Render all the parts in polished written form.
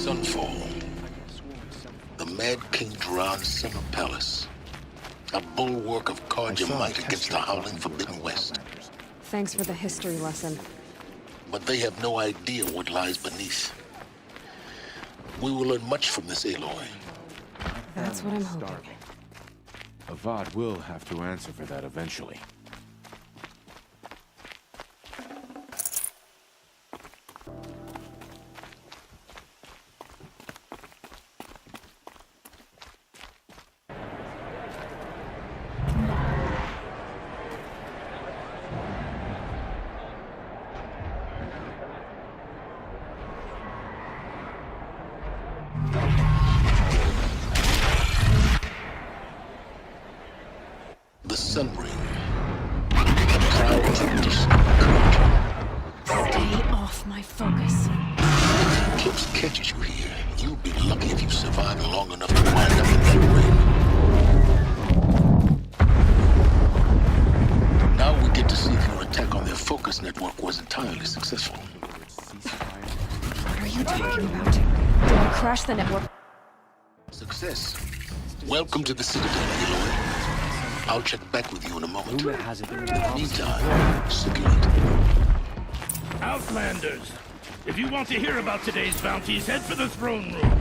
Sunfall. The Mad King Duran's summer palace. A bulwark of Carja might against the howling Forbidden West. Thanks for the history lesson. But they have no idea what lies beneath. We will learn much from this Aloy. That's what I'm hoping. Avad will have to answer for that eventually. The Sun Ring. The crowds of distant Carja. Stay off my focus. If Eclipse catches you here, you'll be lucky if you survive long enough to wind up in that ring. Now we get to see if your attack on their focus network was entirely successful. What are you talking about? Did I crash the network? Success. Welcome to the Citadel, Aloy. I'll check back with you in a moment. Meantime, circulate. Outlanders, if you want to hear about today's bounties, head for the throne room.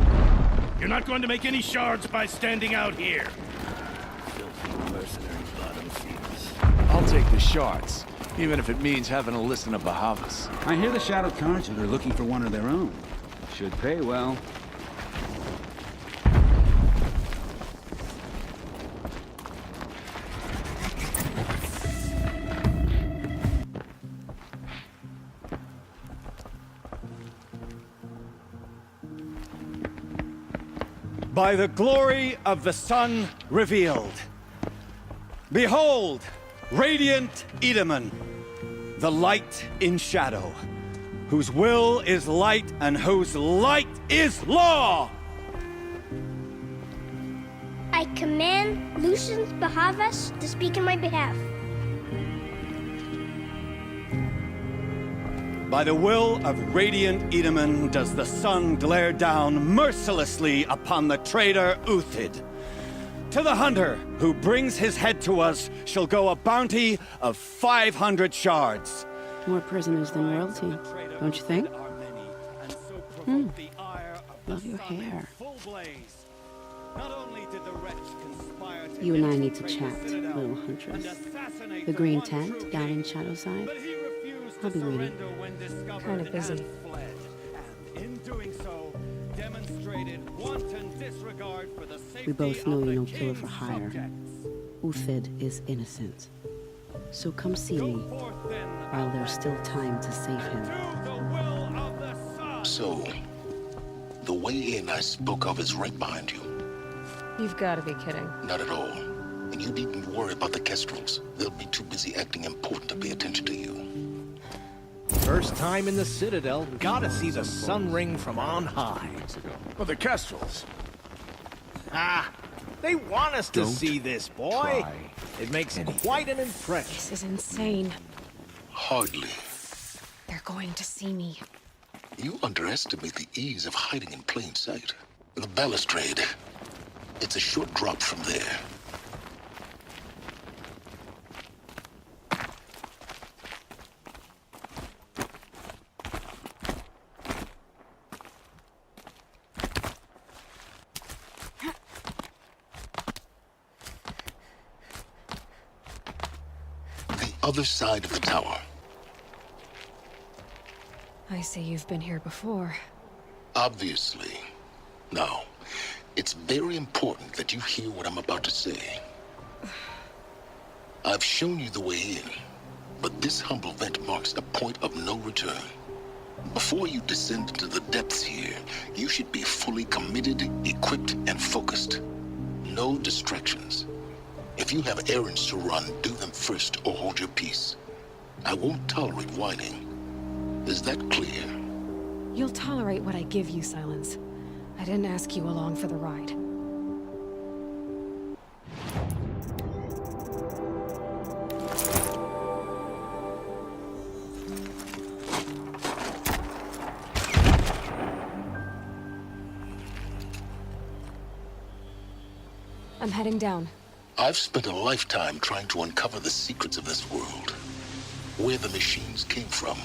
You're not going to make any shards by standing out here. Filthy mercenary bottom feeders. I'll take the shards, even if it means having to listen to Bahavas. I hear the Shadow Carja are looking for one of their own. Should pay well. By the glory of the sun revealed. Behold, radiant Edaman, the light in shadow, whose will is light and whose light is law! I command Lucius Bahavas to speak in my behalf. By the will of radiant Edaman does the sun glare down mercilessly upon the traitor Uthid. To the hunter who brings his head to us shall go a bounty of 500 shards. More prisoners than royalty, don't you think? Love your hair. You and I need to chat, little huntress. The green tent down in Shadowside. I'll be waiting. Kind of busy. We both know you're no killer for hire. Uthid is innocent. So come see me, while there's still time to save him. So, the way in I spoke of is right behind you. You've got to be kidding. Not at all. And you needn't worry about the Kestrels. They'll be too busy acting important to pay attention to you. First time in the Citadel, gotta see the Sun Ring from on high. Well, the Kestrels. Ah, they want us to see this, boy. It makes quite an impression. This is insane. Hardly. They're going to see me. You underestimate the ease of hiding in plain sight. The balustrade. It's a short drop from there. Other side of the tower. I see you've been here before. Obviously. Now, it's very important that you hear what I'm about to say. I've shown you the way in, but this humble vent marks a point of no return. Before you descend into the depths here, you should be fully committed, equipped, and focused. No distractions. If you have errands to run, do them first or hold your peace. I won't tolerate whining. Is that clear? You'll tolerate what I give you, Silence. I didn't ask you along for the ride. I'm heading down. I've spent a lifetime trying to uncover the secrets of this world. Where the machines came from.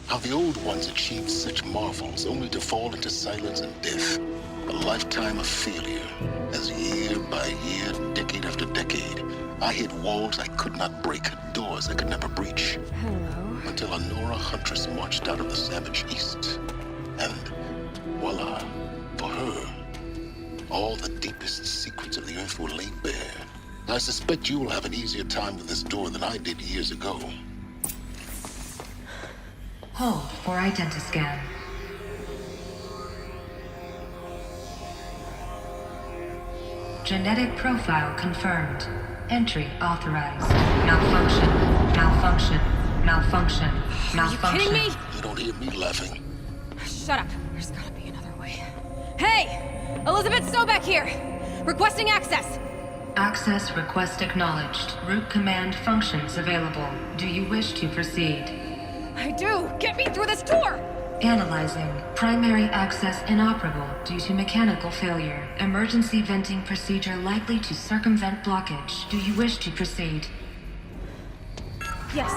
How the old ones achieved such marvels only to fall into silence and death. A lifetime of failure, as year by year, decade after decade, I hit walls I could not break, doors I could never breach. Hello. Until a Nora huntress marched out of the savage east. And voila, for her, all the deepest secrets of the earth were laid bare. I suspect you will have an easier time with this door than I did years ago. Hold for identiscan. Genetic profile confirmed. Entry authorized. Malfunction. Malfunction. Malfunction. Malfunction. Are you kidding me? You don't hear me laughing. Shut up. There's gotta be another way. Hey! Elizabeth Sobek here! Requesting access! Access request acknowledged. Root command functions available. Do you wish to proceed? I do! Get me through this door! Analyzing. Primary access inoperable due to mechanical failure. Emergency venting procedure likely to circumvent blockage. Do you wish to proceed? Yes.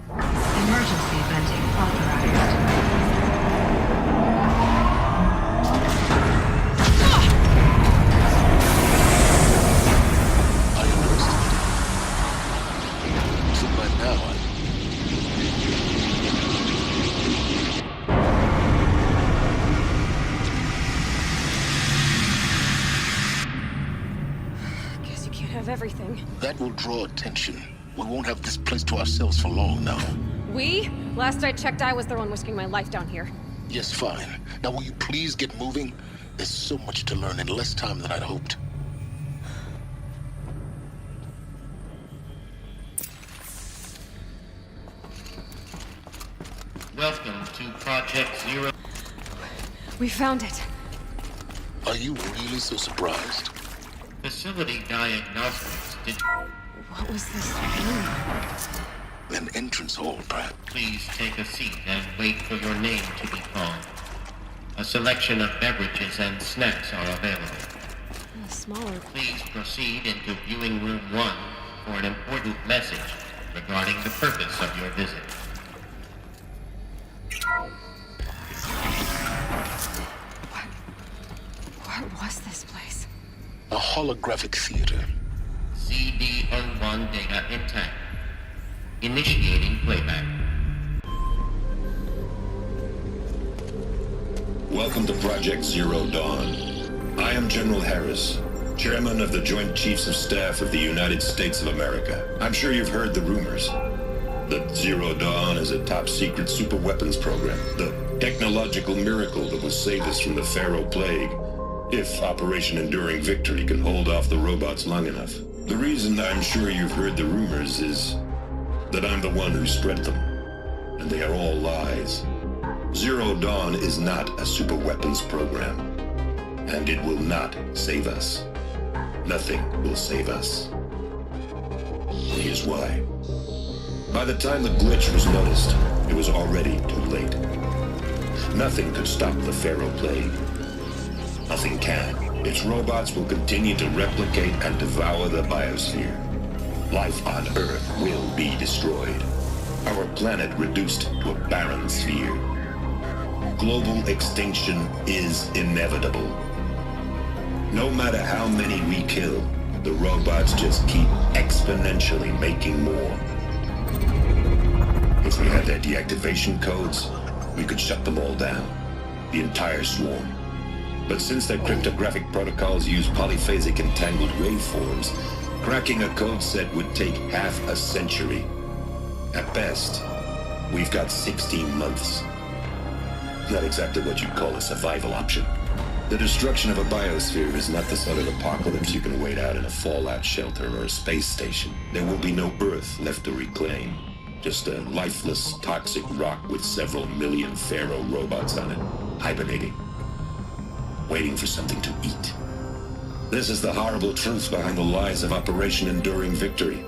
Emergency venting authorized. I underestimated. So by now, Guess you can't have everything. that will draw attention. We won't have this place to ourselves for long now. We? Last I checked, I was the one risking my life down here. Yes, fine. Now will you please get moving? There's so much to learn in less time than I'd hoped. Welcome to Project Zero. We found it. Are you really so surprised? Facility diagnostics. What was this room? An entrance hall, perhaps. Please take a seat and wait for your name to be called. A selection of beverages and snacks are available. A smaller. Please proceed into viewing room 1 for an important message regarding the purpose of your visit. What was this place? A holographic theater. CD01 data intact. Initiating playback. Welcome to Project Zero Dawn. I am General Harris, Chairman of the Joint Chiefs of Staff of the United States of America. I'm sure you've heard the rumors that Zero Dawn is a top-secret superweapons program, the technological miracle that will save us from the Pharaoh Plague, if Operation Enduring Victory can hold off the robots long enough. The reason I'm sure you've heard the rumors is that I'm the one who spread them, and they are all lies. Zero Dawn is not a superweapons program, and it will not save us. Nothing will save us. Here's why. By the time the glitch was noticed, it was already too late. Nothing could stop the Pharaoh Plague. Nothing can. Its robots will continue to replicate and devour the biosphere. Life on Earth will be destroyed. Our planet reduced to a barren sphere. Global extinction is inevitable. No matter how many we kill, the robots just keep exponentially making more. If we had their deactivation codes, we could shut them all down. The entire swarm. But since their cryptographic protocols use polyphasic entangled waveforms, cracking a code set would take half a century. At best, we've got 16 months. Not exactly what you'd call a survival option. The destruction of a biosphere is not the sort of apocalypse you can wait out in a fallout shelter or a space station. There will be no Earth left to reclaim. Just a lifeless, toxic rock with several million Pharaoh robots on it, hibernating, waiting for something to eat. This is the horrible truth behind the lies of Operation Enduring Victory.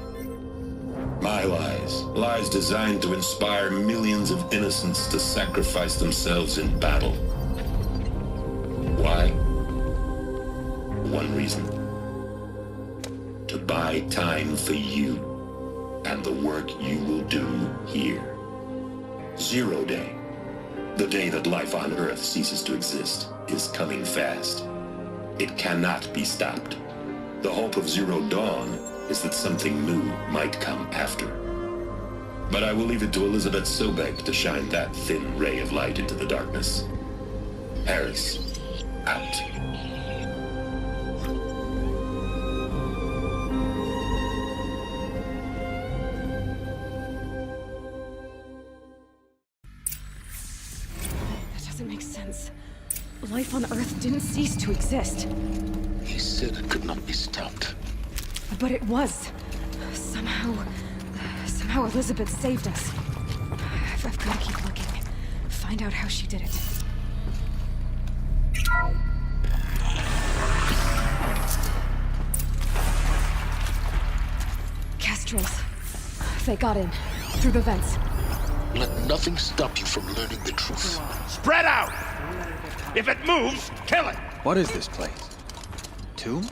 My lies. Lies designed to inspire millions of innocents to sacrifice themselves in battle. Why? One reason. buy time for you and the work you will do here. Zero Day, the day that life on Earth ceases to exist, is coming fast. It cannot be stopped. The hope of Zero Dawn is that something new might come after. But I will leave it to Elizabeth Sobek to shine that thin ray of light into the darkness. Harris, out. That doesn't make sense. Life on Earth didn't cease to exist. He said it could not be stopped. But it was. Somehow Elizabeth saved us. I've got to keep looking. Find out how she did it. Kestrels. They got in. Through the vents. Let nothing stop you from learning the truth. Spread out! If it moves, kill it! What is this place? Tomb?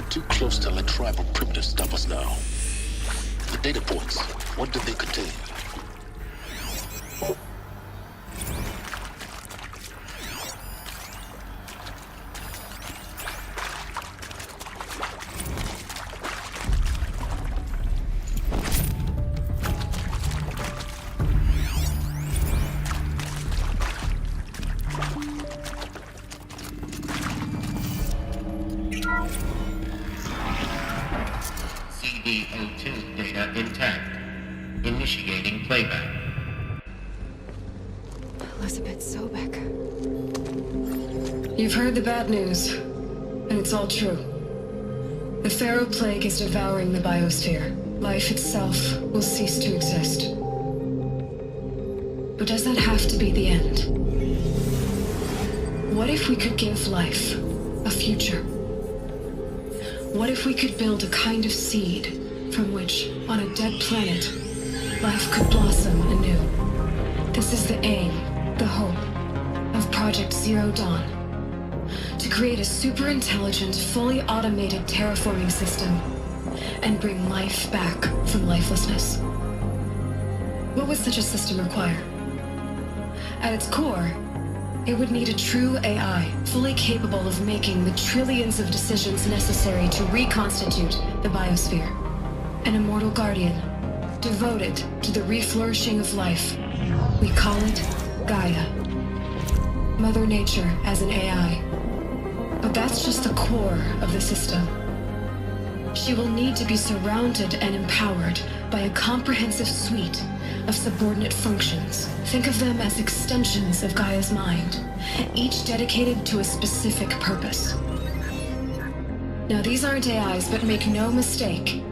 Too close to let tribal primitives stop us now. The data points, what do they contain? CD02 data intact. Initiating playback. Elizabeth Sobek. You've heard the bad news, and it's all true. The Pharaoh Plague is devouring the biosphere. Life itself will cease to exist. But does that have to be the end? What if we could give life a future? What if we could build a kind of seed from which, on a dead planet, life could blossom anew? This is the aim, the hope, of Project Zero Dawn. To create a super-intelligent, fully automated terraforming system and bring life back from lifelessness. What would such a system require? At its core, it would need a true AI, fully capable of making the trillions of decisions necessary to reconstitute the biosphere. An immortal guardian, devoted to the reflourishing of life. We call it Gaia. Mother Nature as an AI. But that's just the core of the system. She will need to be surrounded and empowered by a comprehensive suite of subordinate functions. Think of them as extensions of Gaia's mind, each dedicated to a specific purpose. Now, these aren't AIs, but make no mistake,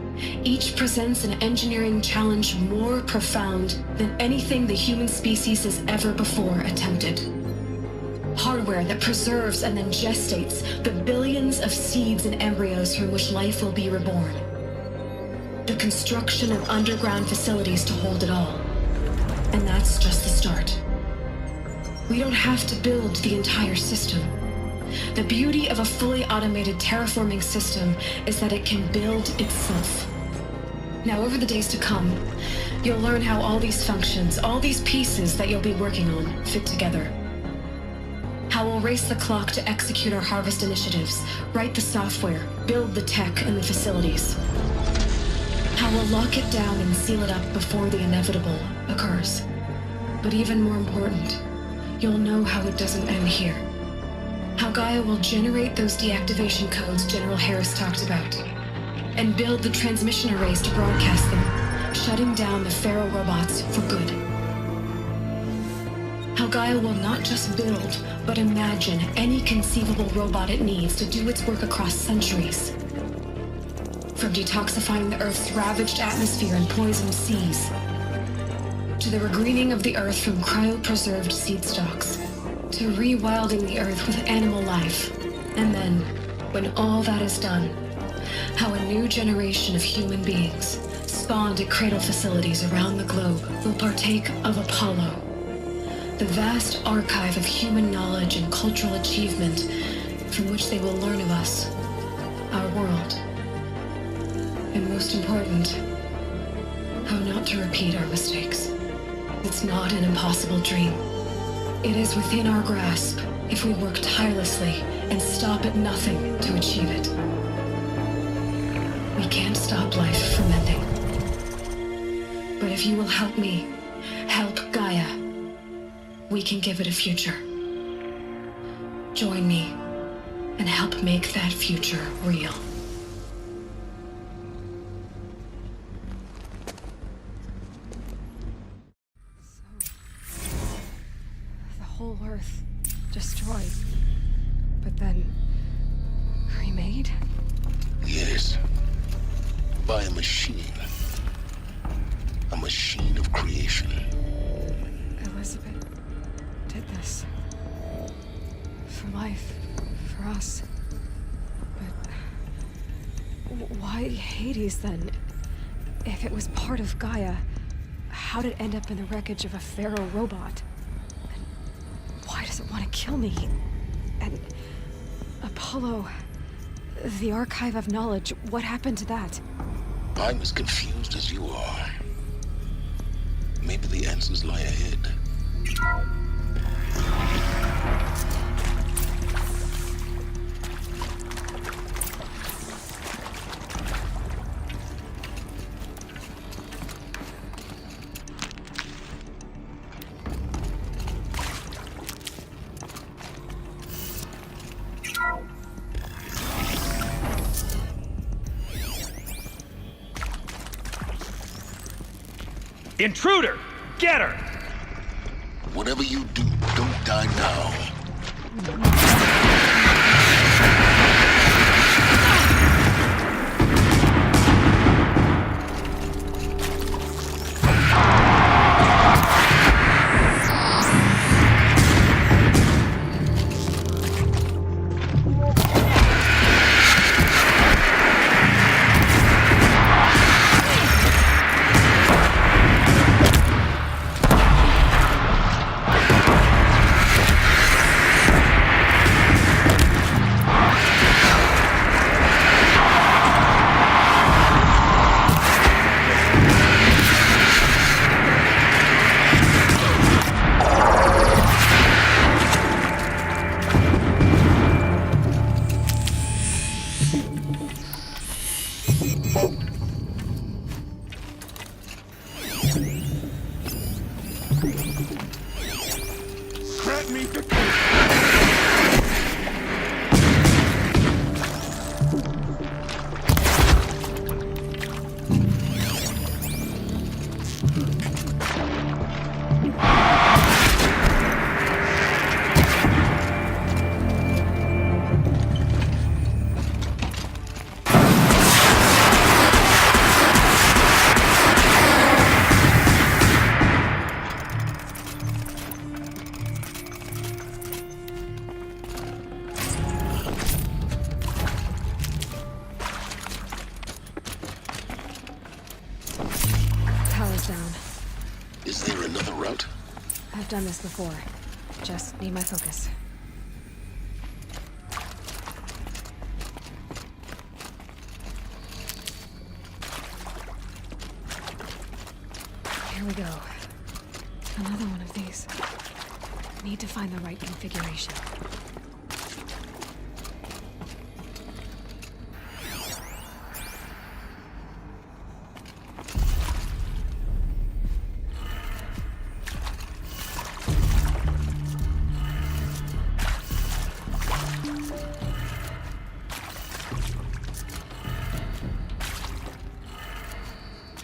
each presents an engineering challenge more profound than anything the human species has ever before attempted. Hardware that preserves and then gestates the billions of seeds and embryos from which life will be reborn. The construction of underground facilities to hold it all. And that's just the start. We don't have to build the entire system. The beauty of a fully automated terraforming system is that it can build itself. Now, over the days to come, you'll learn how all these functions, all these pieces that you'll be working on, fit together. How we'll race the clock to execute our harvest initiatives, write the software, build the tech and the facilities. How we'll lock it down and seal it up before the inevitable occurs. But even more important, you'll know how it doesn't end here. How Gaia will generate those deactivation codes General Harris talked about, and build the transmission arrays to broadcast them, shutting down the Pharaoh robots for good. How Gaia will not just build, but imagine any conceivable robot it needs to do its work across centuries. From detoxifying the Earth's ravaged atmosphere and poisoned seas, to the regreening of the Earth from cryopreserved seed stalks, to rewilding the Earth with animal life. And then, when all that is done, how a new generation of human beings, spawned at cradle facilities around the globe, will partake of Apollo, the vast archive of human knowledge and cultural achievement from which they will learn of us, our world. And most important, how not to repeat our mistakes. It's not an impossible dream. It is within our grasp if we work tirelessly and stop at nothing to achieve it. We can't stop life from ending. But if you will help me, help Gaia, we can give it a future. Join me and help make that future real. The whole Earth destroyed, but then remade? Yes. By a machine. A machine of creation. Elizabeth did this. For life. For us. But why Hades then? If it was part of Gaia, how did it end up in the wreckage of a Pharaoh robot? And why does it want to kill me? And Apollo, the archive of knowledge, what happened to that? I'm as confused as you are. Maybe the answers lie ahead. Intruder! Get her! Whatever you do, don't die now. route? I've done this before. Just need my focus. Here we go. Another one of these. Need to find the right configuration.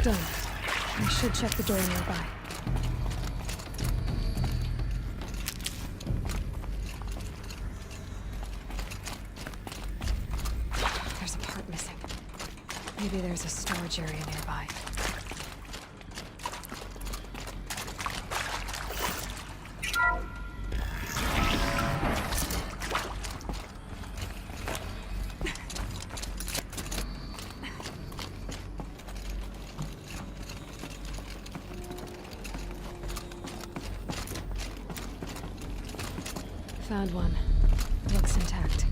Done. I should check the door nearby. There's a part missing. Maybe there's a storage area nearby. Found one. Looks intact.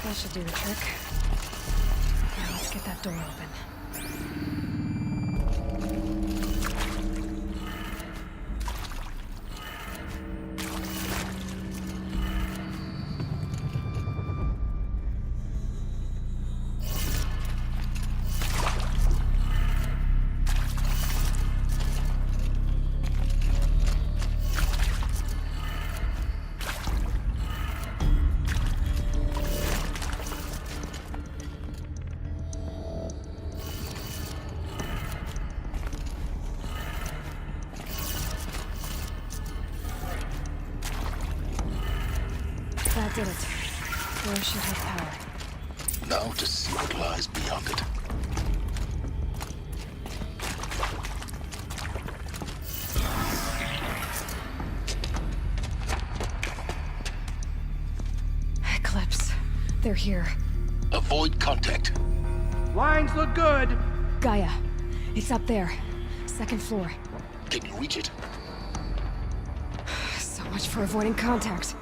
That should do the trick. Now let's get that door open. That did it. Door should have power. Now to see what lies beyond it. Eclipse. They're here. Avoid contact. Lines look good. Gaia. It's up there. Second floor. Can you reach it? So much for avoiding contact.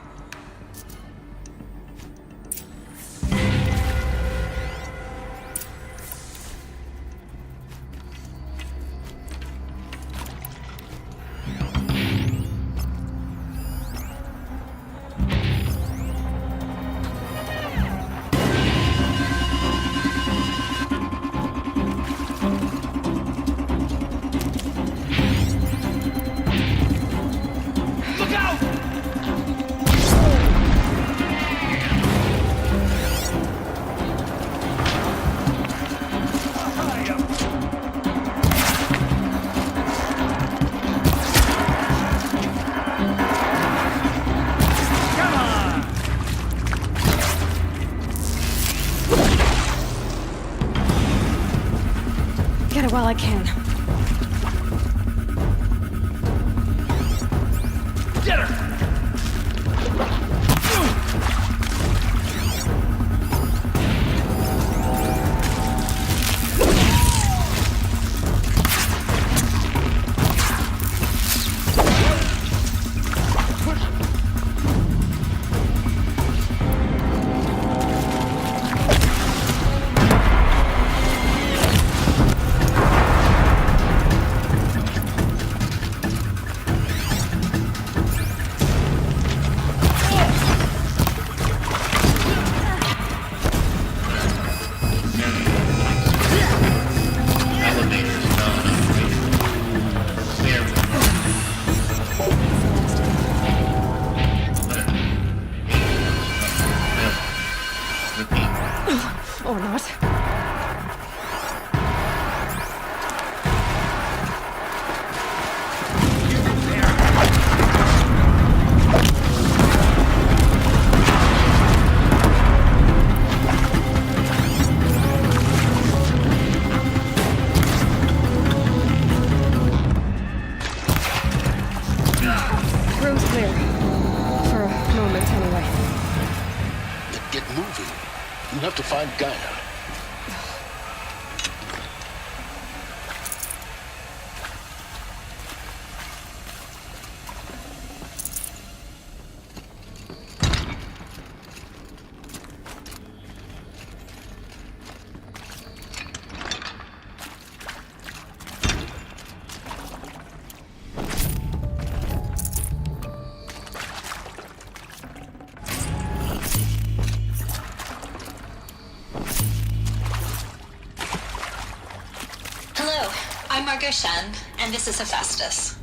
Get it while I can. Get her! inside Gaia. Hello, I'm Margot Shen, and this is Hephaestus.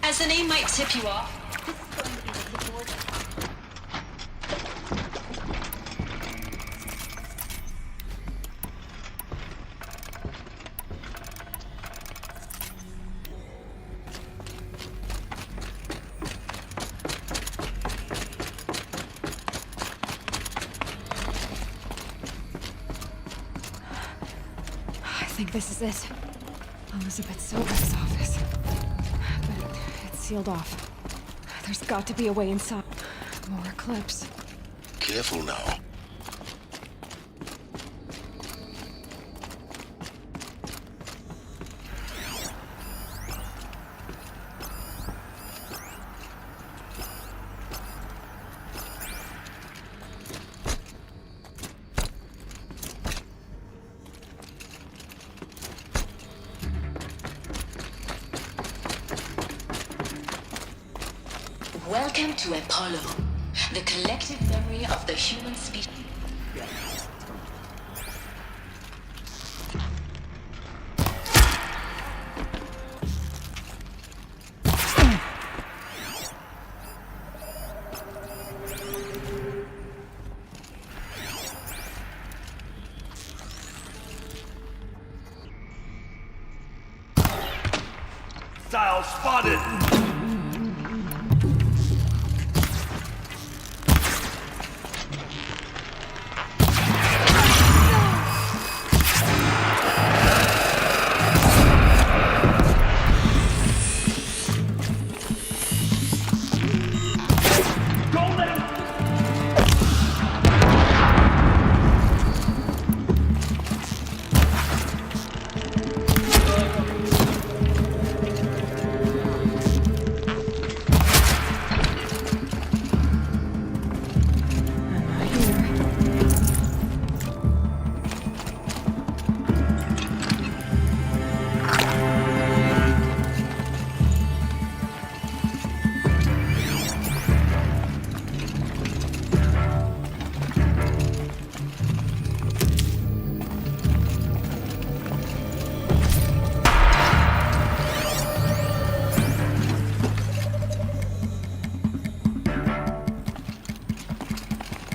As the name might tip you off, this is going to be the support. I think this is it. Elizabeth Sobek's office. But it's sealed off. There's got to be a way inside. More Eclipse. Careful now. Welcome to Apollo, the collective memory of the human species. Style spotted!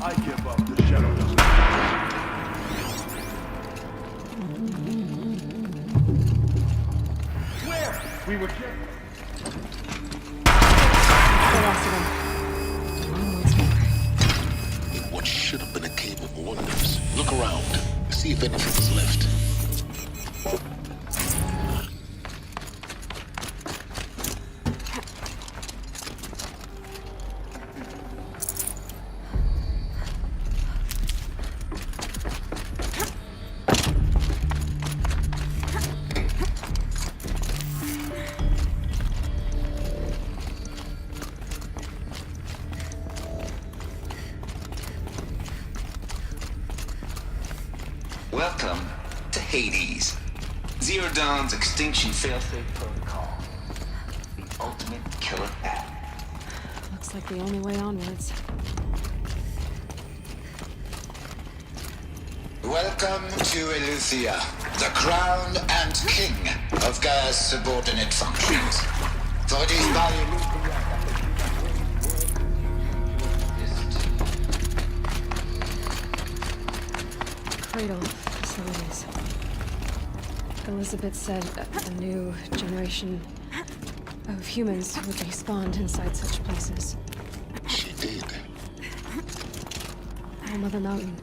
I give up. The shadow doesn't. Where? We were just... What should have been a cave of wonders. Look around. See if anything is left. Welcome to Hades. Zero Dawn's extinction failsafe protocol. The ultimate killer app. Looks like the only way onwards. Welcome to Eleuthia, the crown and king of Gaia's subordinate functions. For it is by Eleuthia Cradle facilities. Elizabeth said a new generation of humans would be spawned inside such places. She did. Oh, Mother Mountain.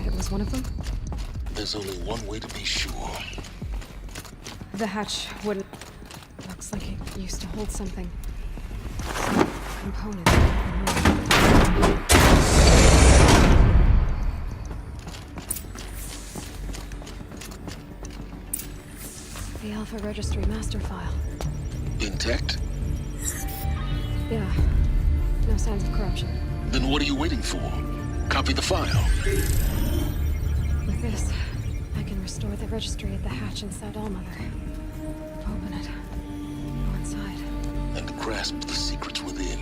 It was one of them? There's only one way to be sure. The hatch wouldn't... Looks like it used to hold something. Some component. The Alpha Registry master file. Intact? Yeah. No signs of corruption. Then what are you waiting for? Copy the file. With this, I can restore the registry at the hatch inside Allmother. Open it. Go inside. And grasp the secrets within.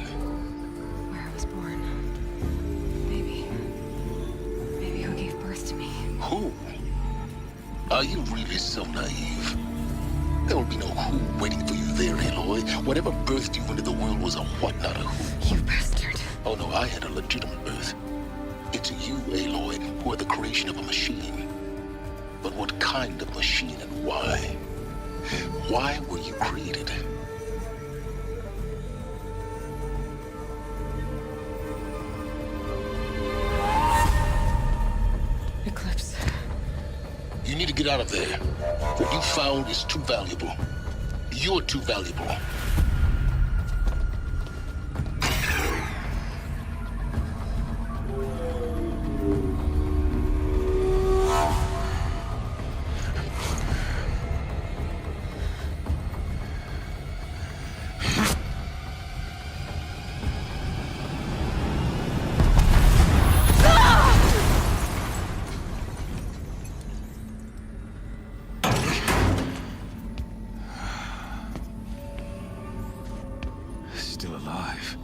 Where I was born. Maybe who gave birth to me. Who? Are you really so naive? There will be no who waiting for you there, Aloy. Whatever birthed you into the world was a what, not a who. You bastard. Oh no, I had a legitimate birth. It's you, Aloy, who are the creation of a machine. But what kind of machine and why? Why were you created? Eclipse. You need to get out of there. What you found is too valuable. You're too valuable. Still alive.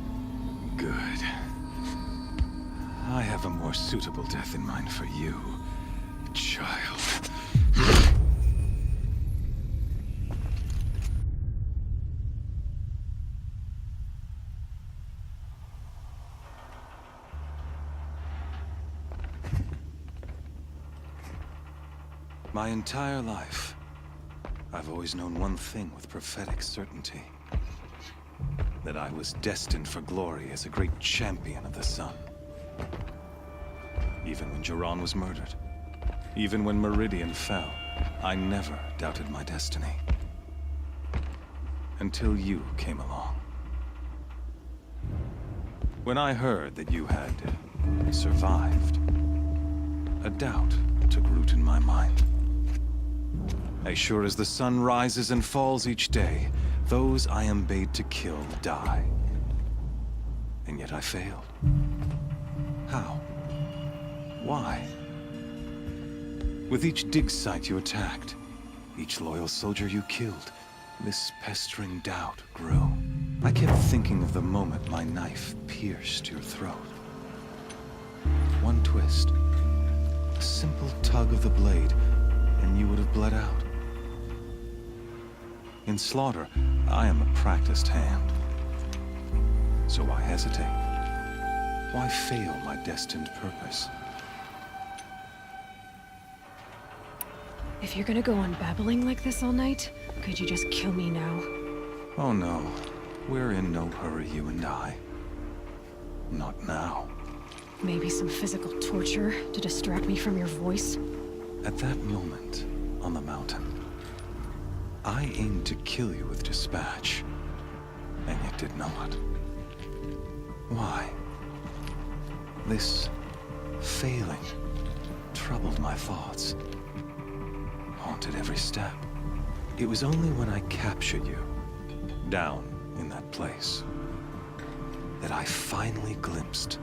Good. I have a more suitable death in mind for you, child. My entire life, I've always known one thing with prophetic certainty. That I was destined for glory as a great champion of the sun. Even when Jiran was murdered, even when Meridian fell, I never doubted my destiny. Until you came along. When I heard that you had survived, a doubt took root in my mind. As sure as the sun rises and falls each day, those I am bade to kill die. And yet I failed. How? Why? With each dig site you attacked, each loyal soldier you killed, this pestering doubt grew. I kept thinking of the moment my knife pierced your throat. One twist, a simple tug of the blade, and you would have bled out. In slaughter, I am a practiced hand. So why hesitate? Why fail my destined purpose? If you're gonna go on babbling like this all night, could you just kill me now? Oh no, we're in no hurry, you and I. Not now. Maybe some physical torture to distract me from your voice? At that moment, on the mountain, I aimed to kill you with dispatch, and yet did not. Why? This failing troubled my thoughts, haunted every step. It was only when I captured you, down in that place, that I finally glimpsed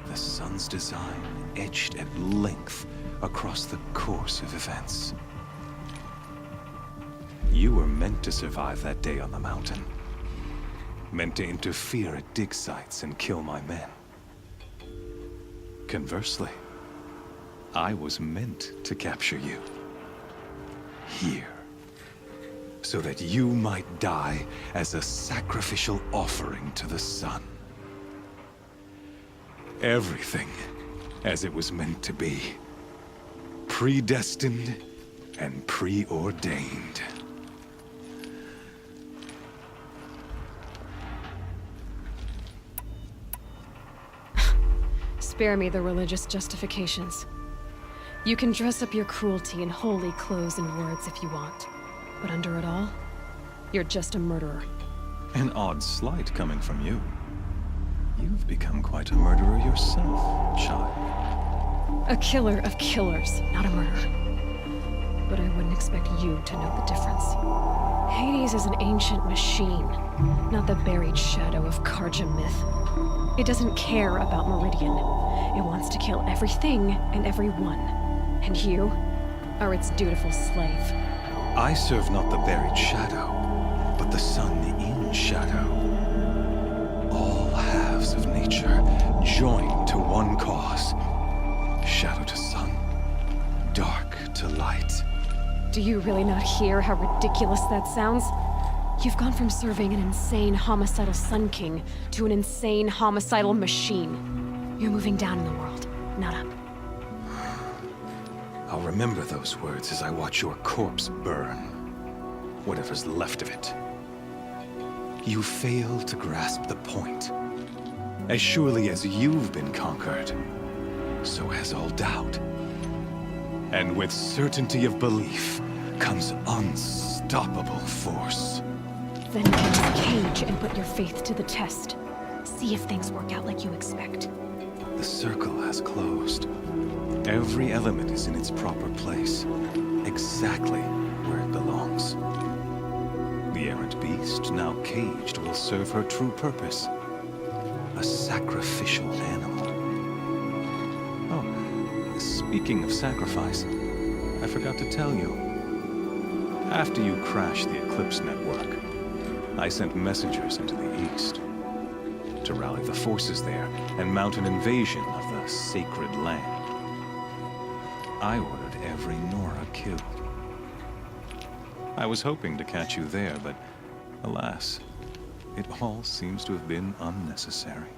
the sun's design etched at length across the course of events. You were meant to survive that day on the mountain. Meant to interfere at dig sites and kill my men. Conversely, I was meant to capture you. Here. So that you might die as a sacrificial offering to the sun. Everything as it was meant to be. Predestined and preordained. Spare me the religious justifications. You can dress up your cruelty in holy clothes and words if you want. But under it all, you're just a murderer. An odd slight coming from you. You've become quite a murderer yourself, child. A killer of killers, not a murderer. but I wouldn't expect you to know the difference. Hades is an ancient machine, not the buried shadow of Karja myth. It doesn't care about Meridian. It wants to kill everything and everyone. And you are its dutiful slave. I serve not the buried shadow, but the sun in shadow. All halves of nature joined to one cause. Shadow to sun, dark to light. Do you really not hear how ridiculous that sounds? You've gone from serving an insane homicidal Sun King to an insane homicidal machine. You're moving down in the world, not up. I'll remember those words as I watch your corpse burn. Whatever's left of it. You fail to grasp the point. As surely as you've been conquered, so has all doubt. And with certainty of belief comes unstoppable force. Then get to the cage and put your faith to the test. See if things work out like you expect. The circle has closed. Every element is in its proper place, exactly where it belongs. The errant beast, now caged, will serve her true purpose. A sacrificial animal. Oh, speaking of sacrifice, I forgot to tell you. After you crashed the Eclipse network, I sent messengers into the east to rally the forces there and mount an invasion of the sacred land. I ordered every Nora killed. I was hoping to catch you there, but alas, it all seems to have been unnecessary.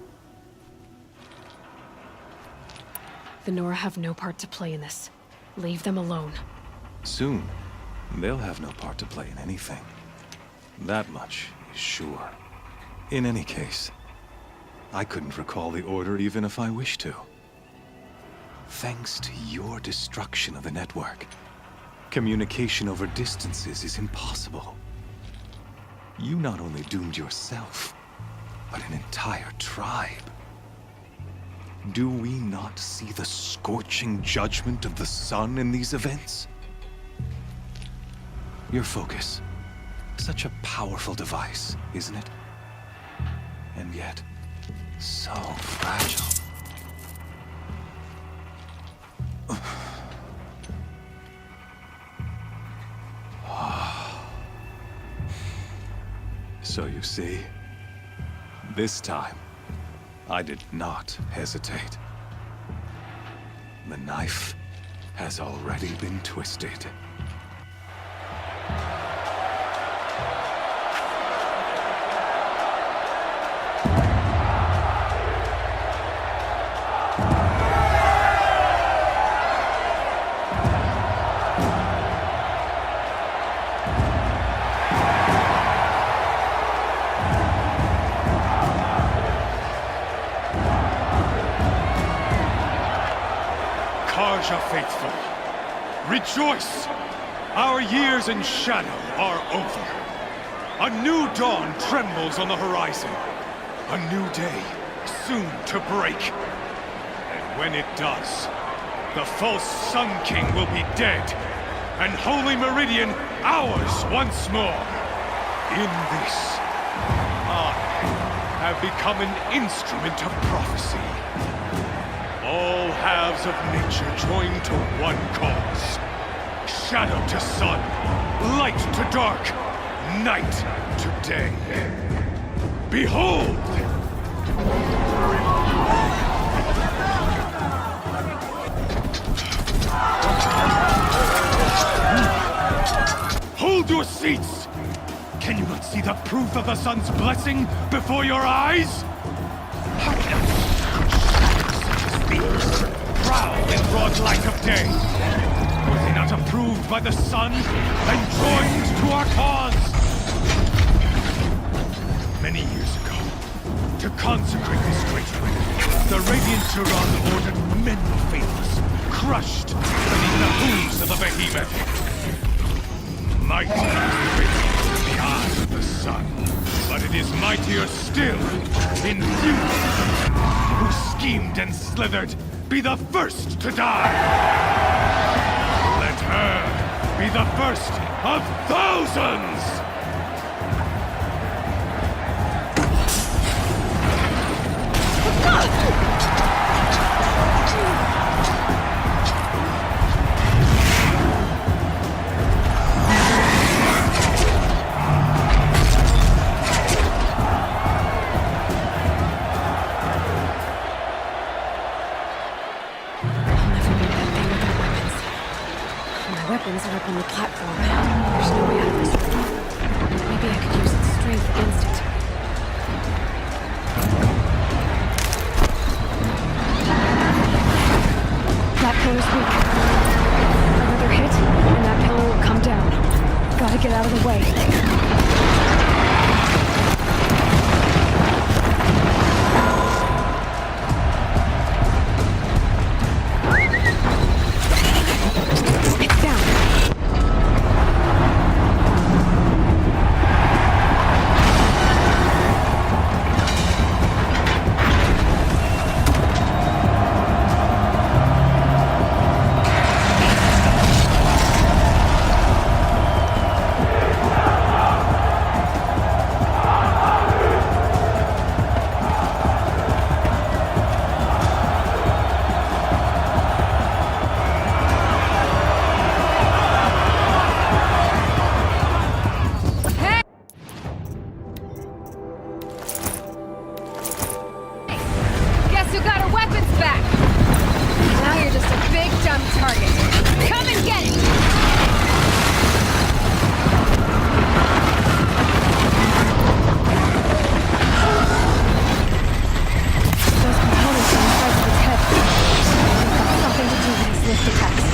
The Nora have no part to play in this. Leave them alone. Soon, they'll have no part to play in anything. That much is sure. In any case, I couldn't recall the order even if I wished to. Thanks to your destruction of the network, communication over distances is impossible. You not only doomed yourself, but an entire tribe. Do we not see the scorching judgment of the sun in these events? Your focus. Such a powerful device, isn't it? And yet, so fragile. So you see, this time, I did not hesitate. The knife has already been twisted. Karja faithful, rejoice! Our years in shadow are over. A new dawn trembles on the horizon. A new day soon to break. And when it does, the false Sun King will be dead, and Holy Meridian ours once more. In this, I have become an instrument of prophecy. All halves of nature joined to one cause. Shadow to sun, light to dark, night to day. Behold! Hold your seats! Can you not see the proof of the sun's blessing before your eyes? How can these prowl in broad light of day? Were they not approved by the sun and joined to our cause? Many years ago, to consecrate this great win, the Radiant Turan ordered many faithless, crushed beneath the hooves of the behemoth. Mighty is the radiance in the eyes of the sun, but it is mightier still in you, who schemed and slithered, be the first to die. Let her be the first of thousands! Weapons are up on the platform. There's no way out of this room. Maybe I could use its strength against it. That pillar's weak. Another hit, and that pillar will come down. Gotta get out of the way. You got our weapons back! Now you're just a big dumb target. Come and get it! Those components are inside of its head. They've got something to do with his lift attacks.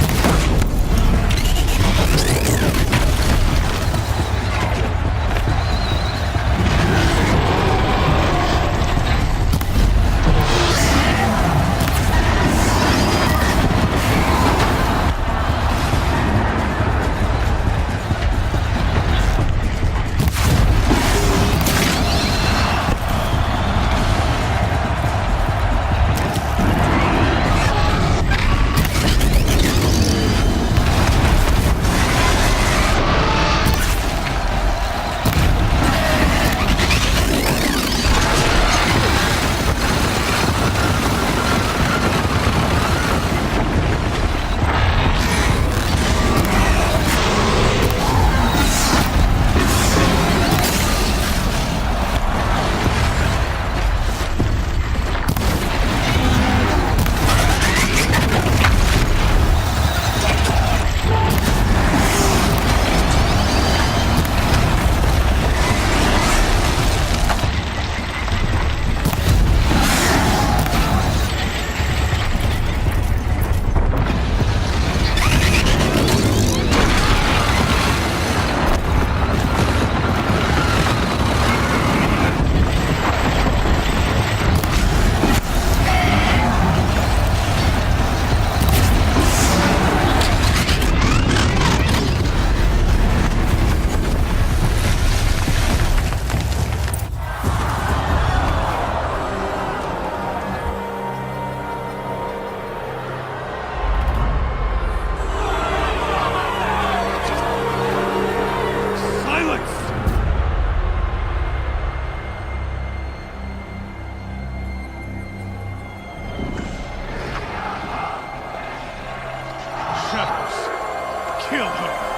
Kill her!